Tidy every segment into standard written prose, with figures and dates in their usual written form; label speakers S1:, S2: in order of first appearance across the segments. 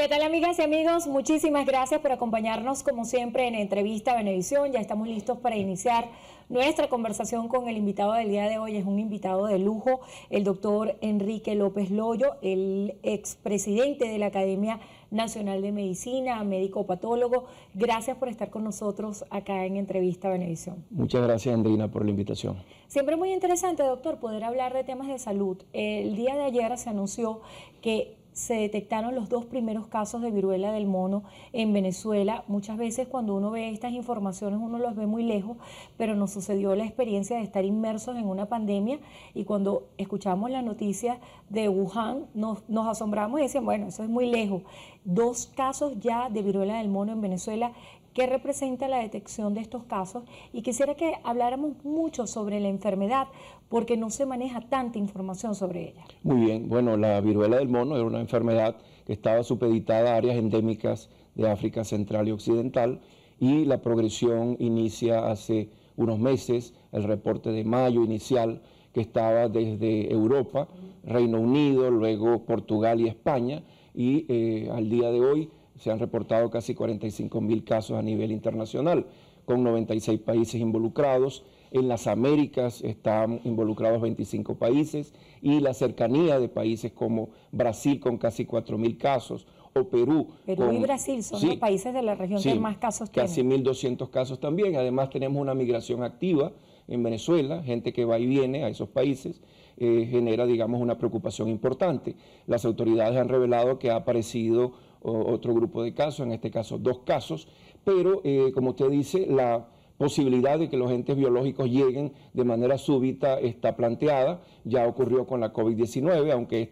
S1: ¿Qué tal, amigas y amigos? Muchísimas gracias por acompañarnos como siempre en Entrevista Venevisión. Ya estamos listos para iniciar nuestra conversación con el invitado del día de hoy. Es un invitado de lujo, el doctor Enrique López Loyo, el expresidente de la Academia Nacional de Medicina, médico patólogo. Gracias por estar con nosotros acá en Entrevista Venevisión.
S2: Muchas gracias, Andrina, por la invitación.
S1: Siempre muy interesante, doctor, poder hablar de temas de salud. El día de ayer se anunció que se detectaron los 2 primeros casos de viruela del mono en Venezuela. Muchas veces cuando uno ve estas informaciones uno los ve muy lejos, pero nos sucedió la experiencia de estar inmersos en una pandemia y cuando escuchamos la noticia de Wuhan nos asombramos y decían, bueno, eso es muy lejos. 2 casos ya de viruela del mono en Venezuela. ¿Qué representa la detección de estos casos? Y quisiera que habláramos mucho sobre la enfermedad, porque no se maneja tanta información sobre ella.
S2: Muy bien, bueno, la viruela del mono era una enfermedad que estaba supeditada a áreas endémicas de África Central y Occidental, y la progresión inicia hace unos meses, el reporte de mayo inicial, que estaba desde Europa, Reino Unido, luego Portugal y España, y al día de hoy se han reportado casi 45.000 casos a nivel internacional, con 96 países involucrados. En las Américas están involucrados 25 países y la cercanía de países como Brasil con casi 4.000 casos o Perú.
S1: Perú y Brasil son los países de la región que más casos tienen.
S2: Casi 1.200 casos también. Además tenemos una migración activa en Venezuela, gente que va y viene a esos países, genera, digamos, una preocupación importante. Las autoridades han revelado que ha aparecido otro grupo de casos, en este caso 2 casos, pero como usted dice, la posibilidad de que los entes biológicos lleguen de manera súbita está planteada. Ya ocurrió con la COVID-19, aunque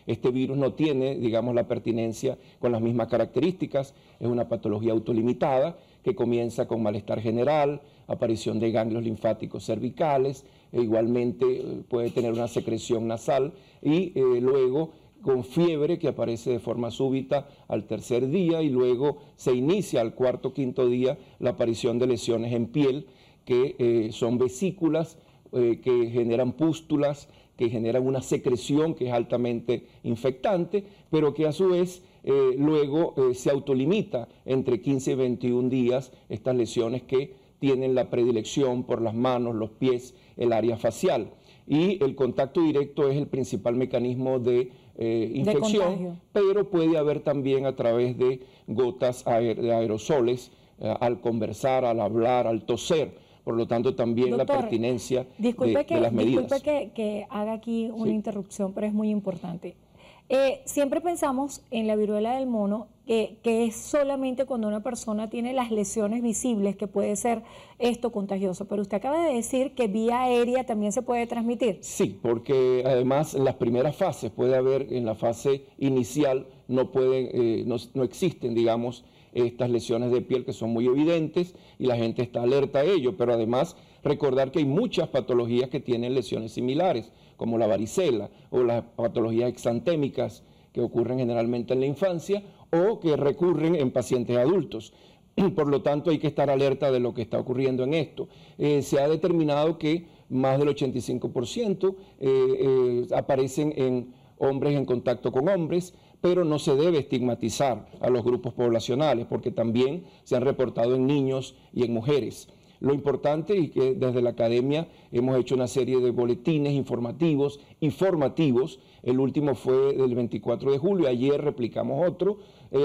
S2: este virus no tiene, digamos, la pertinencia con las mismas características. Es una patología autolimitada que comienza con malestar general, aparición de ganglios linfáticos cervicales, e igualmente puede tener una secreción nasal y luego con fiebre que aparece de forma súbita al 3er día y luego se inicia al 4º o 5º día la aparición de lesiones en piel que son vesículas que generan pústulas, que generan una secreción que es altamente infectante, pero que a su vez luego se autolimita entre 15 y 21 días estas lesiones que tienen la predilección por las manos, los pies, el área facial. Y el contacto directo es el principal mecanismo de infección, pero puede haber también a través de gotas de aerosoles, al conversar, al hablar, al toser. Por lo tanto, también doctor, la pertinencia de las medidas.
S1: Disculpe que haga aquí una interrupción, pero es muy importante. Siempre pensamos en la viruela del mono que es solamente cuando una persona tiene las lesiones visibles que puede ser esto contagioso, pero usted acaba de decir que vía aérea también se puede transmitir.
S2: Sí, porque además en las primeras fases puede haber, en la fase inicial no existen, digamos, estas lesiones de piel que son muy evidentes y la gente está alerta a ello, pero además recordar que hay muchas patologías que tienen lesiones similares, como la varicela o las patologías exantémicas que ocurren generalmente en la infancia o que recurren en pacientes adultos. Por lo tanto, hay que estar alerta de lo que está ocurriendo en esto. Se ha determinado que más del 85% aparecen en hombres en contacto con hombres, pero no se debe estigmatizar a los grupos poblacionales porque también se han reportado en niños y en mujeres. Lo importante es que desde la academia hemos hecho una serie de boletines informativos y formativos. El último fue del 24 de julio, ayer replicamos otro,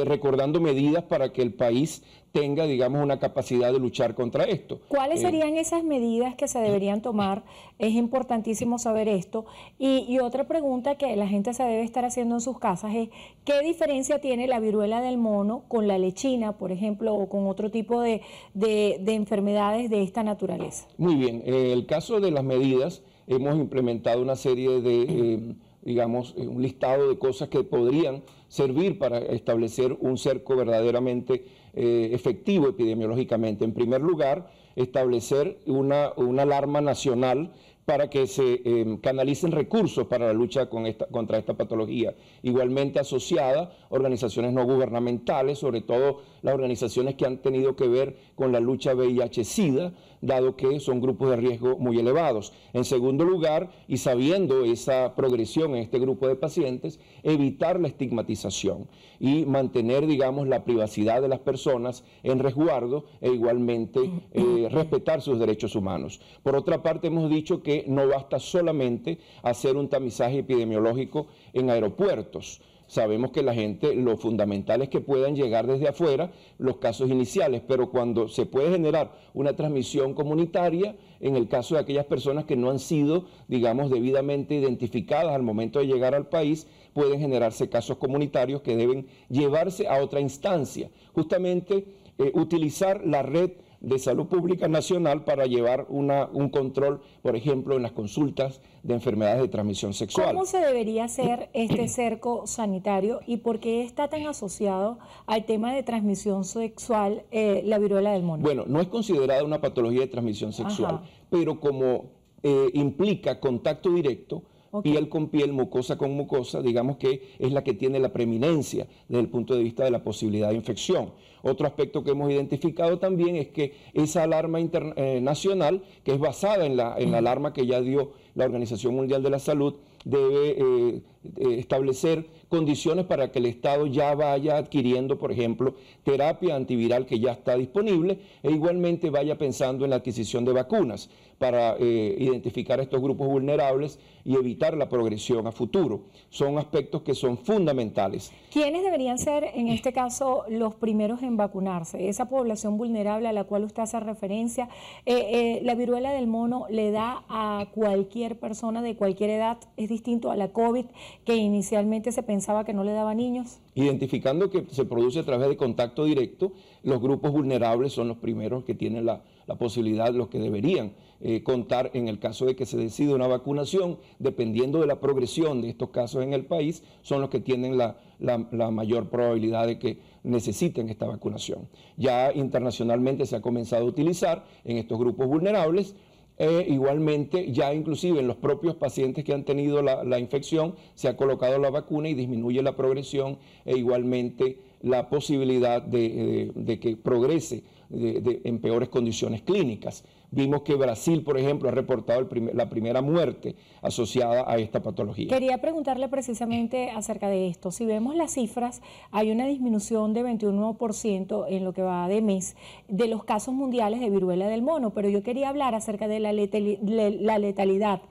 S2: recordando medidas para que el país tenga, digamos, una capacidad de luchar contra esto.
S1: ¿Cuáles serían esas medidas que se deberían tomar? Es importantísimo saber esto. Y otra pregunta que la gente se debe estar haciendo en sus casas es, ¿qué diferencia tiene la viruela del mono con la lechina, por ejemplo, o con otro tipo de enfermedades de esta naturaleza?
S2: Muy bien, en el caso de las medidas, hemos implementado una serie de digamos, un listado de cosas que podrían servir para establecer un cerco verdaderamente efectivo epidemiológicamente. En primer lugar, establecer una alarma nacional para que se canalicen recursos para la lucha contra esta patología. Igualmente asociada, organizaciones no gubernamentales, sobre todo las organizaciones que han tenido que ver con la lucha VIH-Sida, dado que son grupos de riesgo muy elevados. En segundo lugar, y sabiendo esa progresión en este grupo de pacientes, evitar la estigmatización y mantener, digamos, la privacidad de las personas en resguardo e igualmente respetar sus derechos humanos. Por otra parte, hemos dicho que no basta solamente hacer un tamizaje epidemiológico en aeropuertos. Sabemos que la gente, lo fundamental es que puedan llegar desde afuera los casos iniciales, pero cuando se puede generar una transmisión comunitaria, en el caso de aquellas personas que no han sido, digamos, debidamente identificadas al momento de llegar al país, pueden generarse casos comunitarios que deben llevarse a otra instancia. Justamente utilizar la red de salud pública nacional para llevar un control, por ejemplo, en las consultas de enfermedades de transmisión sexual.
S1: ¿Cómo se debería hacer este cerco sanitario y por qué está tan asociado al tema de transmisión sexual la viruela del mono?
S2: Bueno, no es considerada una patología de transmisión sexual, pero como implica contacto directo, piel con piel, mucosa con mucosa, digamos que es la que tiene la preeminencia desde el punto de vista de la posibilidad de infección. Otro aspecto que hemos identificado también es que esa alarma nacional, que es basada en la alarma que ya dio la Organización Mundial de la Salud, debe establecer condiciones para que el Estado ya vaya adquiriendo, por ejemplo, terapia antiviral que ya está disponible e igualmente vaya pensando en la adquisición de vacunas para identificar estos grupos vulnerables y evitar la progresión a futuro. Son aspectos que son fundamentales.
S1: ¿Quiénes deberían ser, en este caso, los primeros en vacunarse? Esa población vulnerable a la cual usted hace referencia, ¿la viruela del mono le da a cualquier persona de cualquier edad? ¿Es distinto a la COVID, que inicialmente se pensaba que no le daba a niños?
S2: Identificando que se produce a través de contacto directo, los grupos vulnerables son los primeros que tienen la posibilidad, los que deberían contar en el caso de que se decida una vacunación, dependiendo de la progresión de estos casos en el país, son los que tienen la mayor probabilidad de que necesiten esta vacunación. Ya internacionalmente se ha comenzado a utilizar en estos grupos vulnerables. Igualmente, ya inclusive en los propios pacientes que han tenido la infección, se ha colocado la vacuna y disminuye la progresión e igualmente la posibilidad de que progrese en peores condiciones clínicas. Vimos que Brasil, por ejemplo, ha reportado la primera muerte asociada a esta patología.
S1: Quería preguntarle precisamente acerca de esto. Si vemos las cifras, hay una disminución de 21% en lo que va de mes de los casos mundiales de viruela del mono, pero yo quería hablar acerca de la letalidad.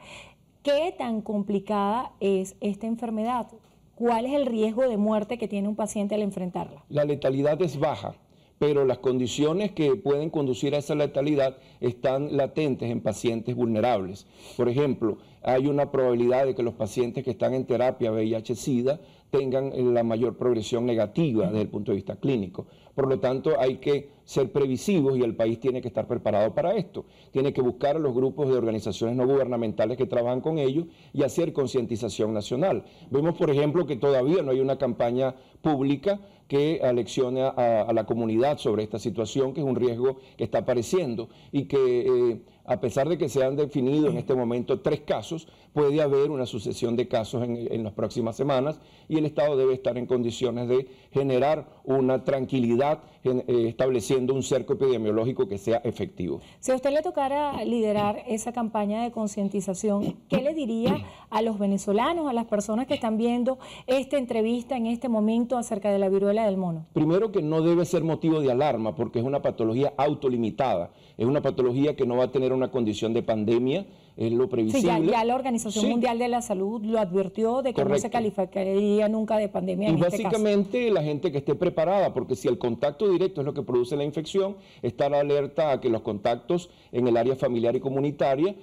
S1: ¿Qué tan complicada es esta enfermedad? ¿Cuál es el riesgo de muerte que tiene un paciente al enfrentarla?
S2: La letalidad es baja, pero las condiciones que pueden conducir a esa letalidad están latentes en pacientes vulnerables. Por ejemplo, hay una probabilidad de que los pacientes que están en terapia VIH-Sida tengan la mayor progresión negativa desde el punto de vista clínico. Por lo tanto, hay que ser previsivos y el país tiene que estar preparado para esto. Tiene que buscar a los grupos de organizaciones no gubernamentales que trabajan con ellos y hacer concientización nacional. Vemos, por ejemplo, que todavía no hay una campaña pública que aleccione a la comunidad sobre esta situación, que es un riesgo que está apareciendo y que a pesar de que se han definido en este momento 3 casos, puede haber una sucesión de casos en las próximas semanas y el Estado debe estar en condiciones de generar una tranquilidad estableciendo un cerco epidemiológico que sea efectivo.
S1: Si a usted le tocara liderar esa campaña de concientización, ¿qué le diría a los venezolanos, a las personas que están viendo esta entrevista en este momento acerca de la viruela del mono?
S2: Primero, que no debe ser motivo de alarma porque es una patología autolimitada, es una patología que no va a tener una condición de pandemia, es lo previsible.
S1: Sí, ya la Organización Mundial de la Salud lo advirtió de que no se calificaría nunca de pandemia en este caso.
S2: Y básicamente la gente que esté preparada, porque si el contacto directo es lo que produce la infección, estar alerta a que los contactos en el área familiar y comunitaria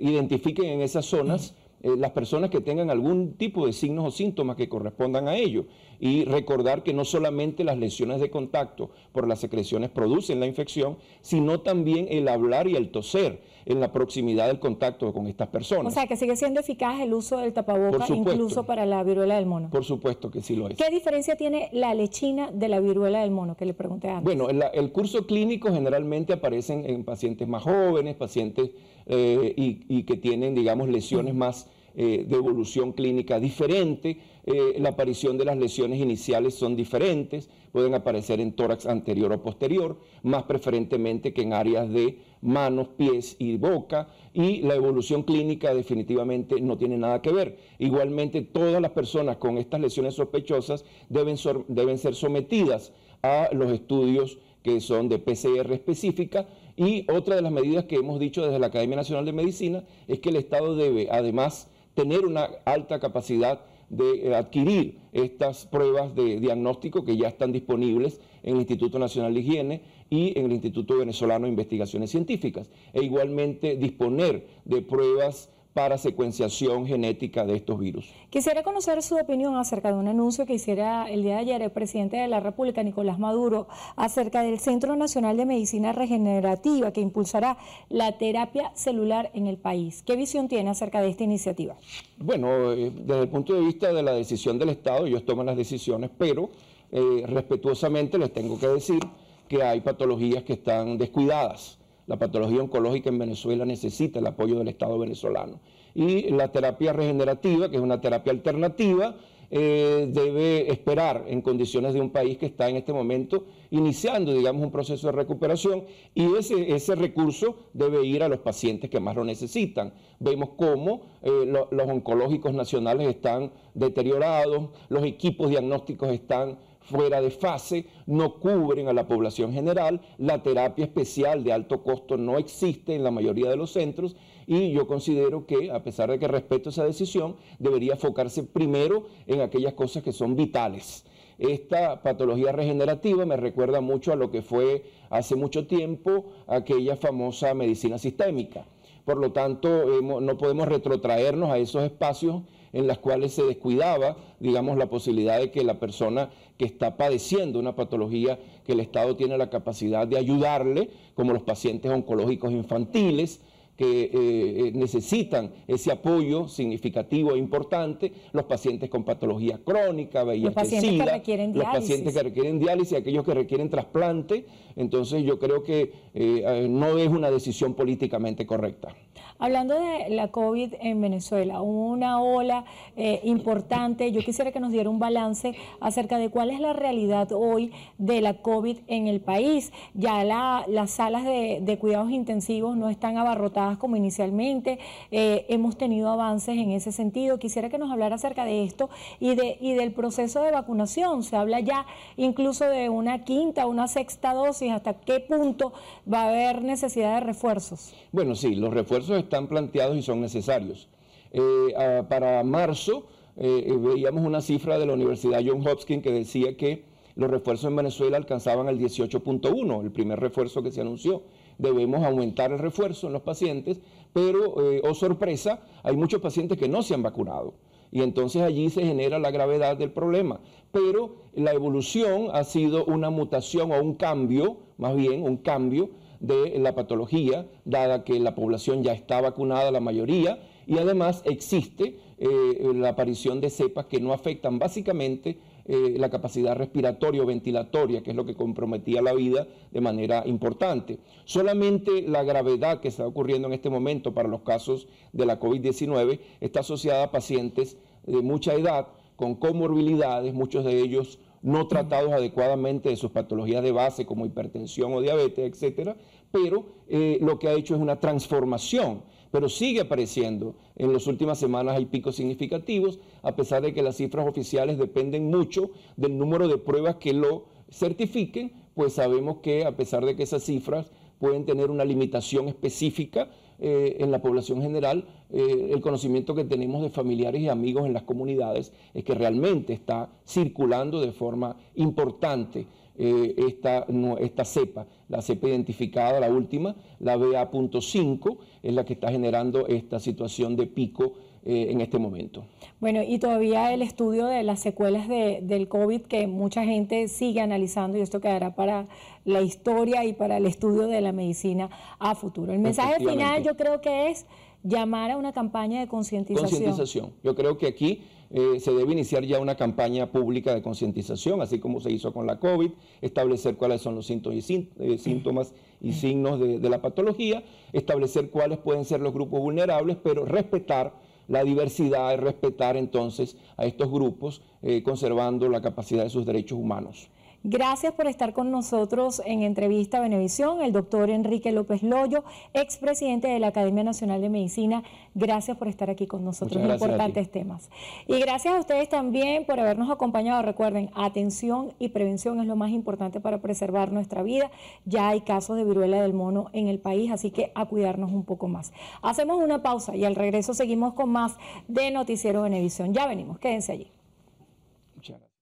S2: identifiquen en esas zonas las personas que tengan algún tipo de signos o síntomas que correspondan a ello y recordar que no solamente las lesiones de contacto por las secreciones producen la infección, sino también el hablar y el toser en la proximidad del contacto con estas personas.
S1: O sea, que sigue siendo eficaz el uso del tapaboca incluso para la viruela del mono.
S2: Por supuesto que sí lo es.
S1: ¿Qué diferencia tiene la lechina de la viruela del mono, que le pregunté antes?
S2: Bueno, el curso clínico generalmente aparecen en pacientes más jóvenes, pacientes y que tienen, digamos, lesiones más de evolución clínica diferente, la aparición de las lesiones iniciales son diferentes, pueden aparecer en tórax anterior o posterior, más preferentemente que en áreas de manos, pies y boca, y la evolución clínica definitivamente no tiene nada que ver. Igualmente, todas las personas con estas lesiones sospechosas deben ser sometidas a los estudios que son de PCR específica, y otra de las medidas que hemos dicho desde la Academia Nacional de Medicina es que el Estado debe además tener una alta capacidad de adquirir estas pruebas de diagnóstico que ya están disponibles en el Instituto Nacional de Higiene y en el Instituto Venezolano de Investigaciones Científicas, e igualmente disponer de pruebas para secuenciación genética de estos virus.
S1: Quisiera conocer su opinión acerca de un anuncio que hiciera el día de ayer el presidente de la República, Nicolás Maduro, acerca del Centro Nacional de Medicina Regenerativa que impulsará la terapia celular en el país. ¿Qué visión tiene acerca de esta iniciativa?
S2: Bueno, desde el punto de vista de la decisión del Estado, ellos toman las decisiones, pero respetuosamente les tengo que decir que hay patologías que están descuidadas. La patología oncológica en Venezuela necesita el apoyo del Estado venezolano. Y la terapia regenerativa, que es una terapia alternativa, debe esperar en condiciones de un país que está en este momento iniciando, digamos, un proceso de recuperación, y ese recurso debe ir a los pacientes que más lo necesitan. Vemos cómo los oncológicos nacionales están deteriorados, los equipos diagnósticos están fuera de fase, no cubren a la población general, la terapia especial de alto costo no existe en la mayoría de los centros, y yo considero que, a pesar de que respeto esa decisión, debería enfocarse primero en aquellas cosas que son vitales. Esta patología regenerativa me recuerda mucho a lo que fue hace mucho tiempo aquella famosa medicina sistémica. Por lo tanto, no podemos retrotraernos a esos espacios en los cuales se descuidaba, digamos, la posibilidad de que la persona que está padeciendo una patología, que el Estado tiene la capacidad de ayudarle, como los pacientes oncológicos infantiles, que necesitan ese apoyo significativo e importante, los pacientes con patología crónica, VIH,
S1: los pacientes
S2: SIDA,
S1: que requieren diálisis.
S2: Los pacientes que requieren diálisis, aquellos que requieren trasplante. Entonces yo creo que no es una decisión políticamente correcta.
S1: Hablando de la COVID en Venezuela, una ola importante, yo quisiera que nos diera un balance acerca de cuál es la realidad hoy de la COVID en el país. Ya las salas de cuidados intensivos no están abarrotadas como inicialmente, hemos tenido avances en ese sentido. Quisiera que nos hablara acerca de esto y del proceso de vacunación. Se habla ya incluso de una quinta, una sexta dosis. ¿Hasta qué punto va a haber necesidad de refuerzos?
S2: Bueno, sí, los refuerzos están planteados y son necesarios. Para marzo veíamos una cifra de la Universidad Johns Hopkins que decía que los refuerzos en Venezuela alcanzaban el 18.1, el primer refuerzo que se anunció. Debemos aumentar el refuerzo en los pacientes, pero, oh sorpresa, hay muchos pacientes que no se han vacunado. Y entonces allí se genera la gravedad del problema. Pero la evolución ha sido una mutación o un cambio, más bien un cambio de la patología, dada que la población ya está vacunada, la mayoría, y además existe la aparición de cepas que no afectan básicamente la capacidad respiratoria o ventilatoria, que es lo que comprometía la vida de manera importante. Solamente la gravedad que está ocurriendo en este momento para los casos de la COVID-19 está asociada a pacientes de mucha edad, con comorbilidades, muchos de ellos no tratados adecuadamente de sus patologías de base como hipertensión o diabetes, etcétera, pero lo que ha hecho es una transformación, pero sigue apareciendo. En las últimas semanas hay picos significativos, a pesar de que las cifras oficiales dependen mucho del número de pruebas que lo certifiquen, pues sabemos que a pesar de que esas cifras pueden tener una limitación específica en la población general, el conocimiento que tenemos de familiares y amigos en las comunidades es que realmente está circulando de forma importante esta cepa. La cepa identificada, la última, la BA.5, es la que está generando esta situación de pico en este momento.
S1: Bueno, y todavía el estudio de las secuelas del COVID que mucha gente sigue analizando, y esto quedará para la historia y para el estudio de la medicina a futuro. El mensaje final yo creo que es llamar a una campaña de concientización.
S2: Yo creo que aquí se debe iniciar ya una campaña pública de concientización, así como se hizo con la COVID, establecer cuáles son los síntomas y signos de la patología, establecer cuáles pueden ser los grupos vulnerables, pero respetar la diversidad y respetar entonces a estos grupos, conservando la capacidad de sus derechos humanos.
S1: Gracias por estar con nosotros en Entrevista Venevisión, el doctor Enrique López Loyo, expresidente de la Academia Nacional de Medicina. Gracias por estar aquí con nosotros en importantes temas. Y gracias a ustedes también por habernos acompañado. Recuerden, atención y prevención es lo más importante para preservar nuestra vida. Ya hay casos de viruela del mono en el país, así que a cuidarnos un poco más. Hacemos una pausa y al regreso seguimos con más de Noticiero Venevisión. Ya venimos, quédense allí.
S2: Muchas gracias.